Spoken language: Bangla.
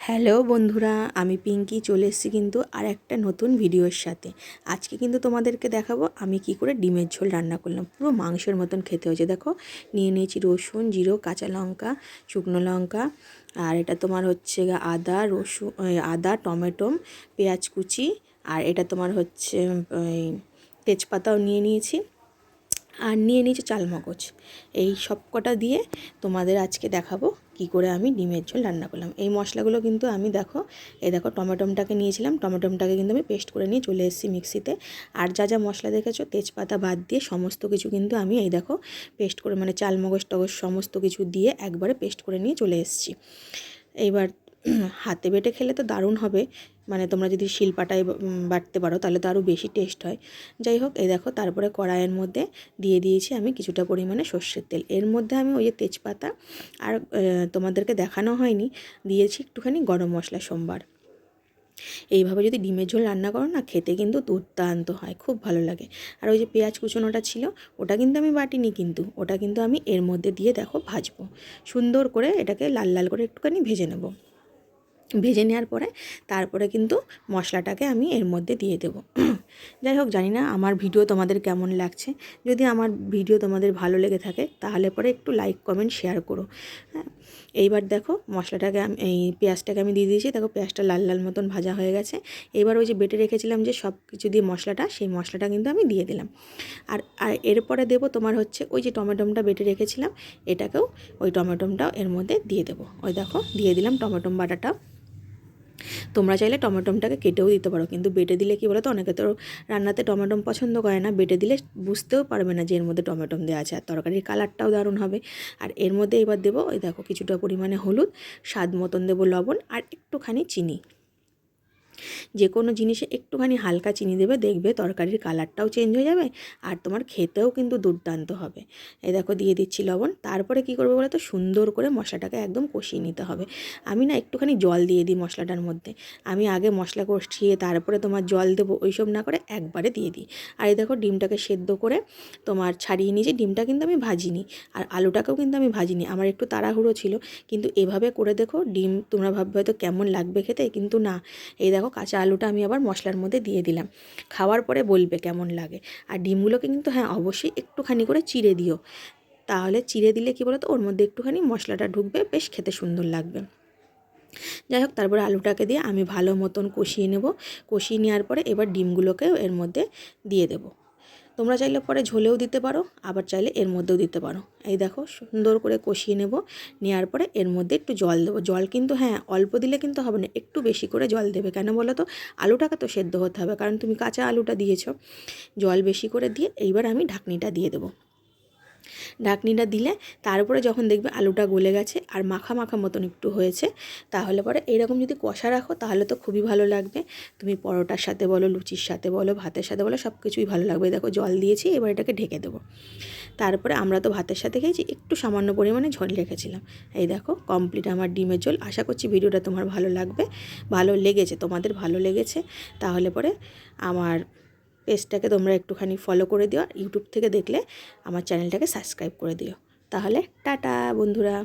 হ্যালো বন্ধুরা, আমি পিঙ্কি চলে এসেছি কিন্তু আর একটা নতুন ভিডিওর সাথে। আজকে কিন্তু তোমাদেরকে দেখাবো আমি কি করে ডিমের ঝোল রান্না করলাম। পুরো মাংসের মতন খেতে হয়েছে। দেখো, নিয়ে নিয়েছি রসুন, জিরো, কাঁচা লঙ্কা, শুকনো লঙ্কা, আর এটা তোমার হচ্ছে আদা, রসুন, আদা, টমেটো, পেঁয়াজ কুচি, আর এটা তোমার হচ্ছে তেজপাতাও নিয়ে নিয়েছি, আর নিয়ে নিয়েছি চালমগজ। এই সব কটা দিয়ে তোমাদের আজকে দেখাবো কি করে আমি ডিমের ঝোল রান্না করলাম। এই মশলাগুলো কিন্তু আমি দেখো টমেটোমটাকে নিয়েছিলাম, টমেটোমটাকে কিন্তু আমি পেস্ট করে নিয়ে চলে এসেছি মিক্সিতে। আর যা যা মশলা দেখেছো তেজপাতা বাদ দিয়ে সমস্ত কিছু কিন্তু আমি এই দেখো পেস্ট করে, মানে চালমগজ টগজ সমস্ত কিছু দিয়ে একবারে পেস্ট করে নিয়ে চলে এসেছি। এইবার হাতে বেটে খেলে তো দারুণ হবে, মানে তোমরা যদি শিলপাটায় বাটতে পারো তাহলে তো আরও বেশি টেস্ট হয়। যাই হোক, এই দেখো তারপরে কড়াইয়ের মধ্যে দিয়ে দিয়েছি আমি কিছুটা পরিমাণে সর্ষের তেল। এর মধ্যে আমি ওই যে তেজপাতা আর তোমাদেরকে দেখানো হয়নি, দিয়েছি একটুখানি গরম মশলা সোমবার। এইভাবে যদি ডিমের ঝোল রান্না করো না, খেতে কিন্তু দুর্দান্ত হয়, খুব ভালো লাগে। আর ওই যে পেঁয়াজ কুচোনোটা ছিল ওটা কিন্তু আমি বাটিনি, কিন্তু ওটা কিন্তু আমি এর মধ্যে দিয়ে দেখো ভাজবো সুন্দর করে, এটাকে লাল লাল করে একটুখানি ভেজে নেব। ভেজে নেওয়ার পরে তারপরে কিন্তু মশলাটাকে আমি এর মধ্যে দিয়ে দেব। যাই হোক, জানি না আমার ভিডিও তোমাদের কেমন লাগছে। যদি আমার ভিডিও তোমাদের ভালো লেগে থাকে তাহলে পরে একটু লাইক কমেন্ট শেয়ার করো। হ্যাঁ, এইবার দেখো মশলাটাকে আমি এই পেঁয়াজটাকে আমি দিয়ে দিয়েছি। দেখো পেঁয়াজটা লাল লাল মতন ভাজা হয়ে গেছে। এবার ওই যে বেটে রেখেছিলাম যে সব কিছু দিয়ে মশলাটা, সেই মশলাটা কিন্তু আমি দিয়ে দিলাম। আর আর এরপরে দেবো তোমার হচ্ছে ওই যে টমেটোমটা বেটে রেখেছিলাম, এটাকেও ওই টমেটোমটাও এর মধ্যে দিয়ে দেবো। ওই দেখো দিয়ে দিলাম টমেটোম বাটাটা। তোমরা চাইলে টমেটোমটাকে কেটেও দিতে পারো, কিন্তু বেটে দিলে কি বলো তো, অনেকে তো রান্নাতে টমেটোম পছন্দ করে না, বেটে দিলে বুঝতেও পারবে না যে এর মধ্যে টমেটোম দেওয়া আছে, আর তরকারির কালারটাও দারুণ হবে। আর এর মধ্যে এবার দেবো ওই দেখো কিছুটা পরিমাণে হলুদ, স্বাদ মতন দেবো লবণ, আর একটুখানি চিনি। যে কোনো জিনিসে একটুখানি হালকা চিনি দেবে, দেখবে তরকারির কালারটাও চেঞ্জ হয়ে যাবে আর তোমার খেতেও কিন্তু দুর্দান্ত হবে। এই দেখো দিয়ে দিচ্ছি লবণ। তারপরে কি করবে বলো তো, সুন্দর করে মশলাটাকে একদম কষিয়ে নিতে হবে। আমি না একটুখানি জল দিয়ে দিই মশলাটার মধ্যে। আমি আগে মশলা কষিয়ে তারপরে তোমার জল দেবো ওইসব না করে একবারে দিয়ে দিই। আর এই দেখো ডিমটাকে সেদ্ধ করে তোমার ছাড়িয়ে নিয়েছি। ডিমটা কিন্তু আমি ভাজিনি, আর আলুটাকেও কিন্তু আমি ভাজিনি, আমার একটু তাড়াহুড়ো ছিল। কিন্তু এভাবে করে দেখো, ডিম তোমরা ভাববে হয়তো কেমন লাগবে খেতে, কিন্তু না। এই দেখো কাঁচা আলুটা আমি আবার মশলার মধ্যে দিয়ে দিলাম। খাওয়ার পরে বলবে কেমন লাগে। আর ডিমগুলোকে কিন্তু হ্যাঁ অবশ্যই একটুখানি করে চিড়ে দিও, তাহলে চিড়ে দিলে কি বলো তো ওর মধ্যে একটুখানি মশলাটা ঢুকবে, বেশ খেতে সুন্দর লাগবে। যাই হোক, তারপরে আলুটাকে দিয়ে আমি ভালো মতন কষিয়ে নেব। কষিয়ে নেওয়ার পরে এবার ডিমগুলোকেও এর মধ্যে দিয়ে দেবো। তোমরা চাইলে পরে ঝোলেও দিতে পারো, আবার চাইলে এর মধ্যেও দিতে পারো। এই দেখো সুন্দর করে কষিয়ে নেব। নেওয়ার পরে এর মধ্যে একটু জল দেবো। জল কিন্তু হ্যাঁ অল্প দিলে কিন্তু হবে না, একটু বেশি করে জল দেবে। কেন বলো তো, আলুটাকে তো সেদ্ধ হতে হবে, কারণ তুমি কাঁচা আলুটা দিয়েছো। জল বেশি করে দিয়ে এইবার আমি ঢাকনিটা দিয়ে দেবো। ঢাকনিটা দিলে তারপরে যখন দেখবে আলুটা গলে গেছে আর মাখা মাখা মতন একটু হয়েছে, তাহলে পরে এইরকম যদি কষা রাখো তাহলে তো খুবই ভালো লাগবে। তুমি পরোটার সাথে বলো, লুচির সাথে বলো, ভাতের সাথে বলো, সব কিছুই ভালো লাগবে। দেখো জল দিয়েছি, এবার এটাকে ঢেকে দেবো। তারপরে আমরা তো ভাতের সাথে খেয়েছি, একটু সামান্য পরিমাণে ঝোল রেখেছিলাম। এই দেখো কমপ্লিট আমার ডিমের ঝোল। আশা করছি ভিডিওটা তোমার ভালো লাগবে, ভালো লেগেছে, তোমাদের ভালো লেগেছে। তাহলে পরে আমার পেজটাকে তোমরা একটুখানি ফলো করে দিও, আর ইউটিউব থেকে দেখলে আমার চ্যানেলটাকে সাবস্ক্রাইব করে দিও। তাহলে টাটা বন্ধুরা।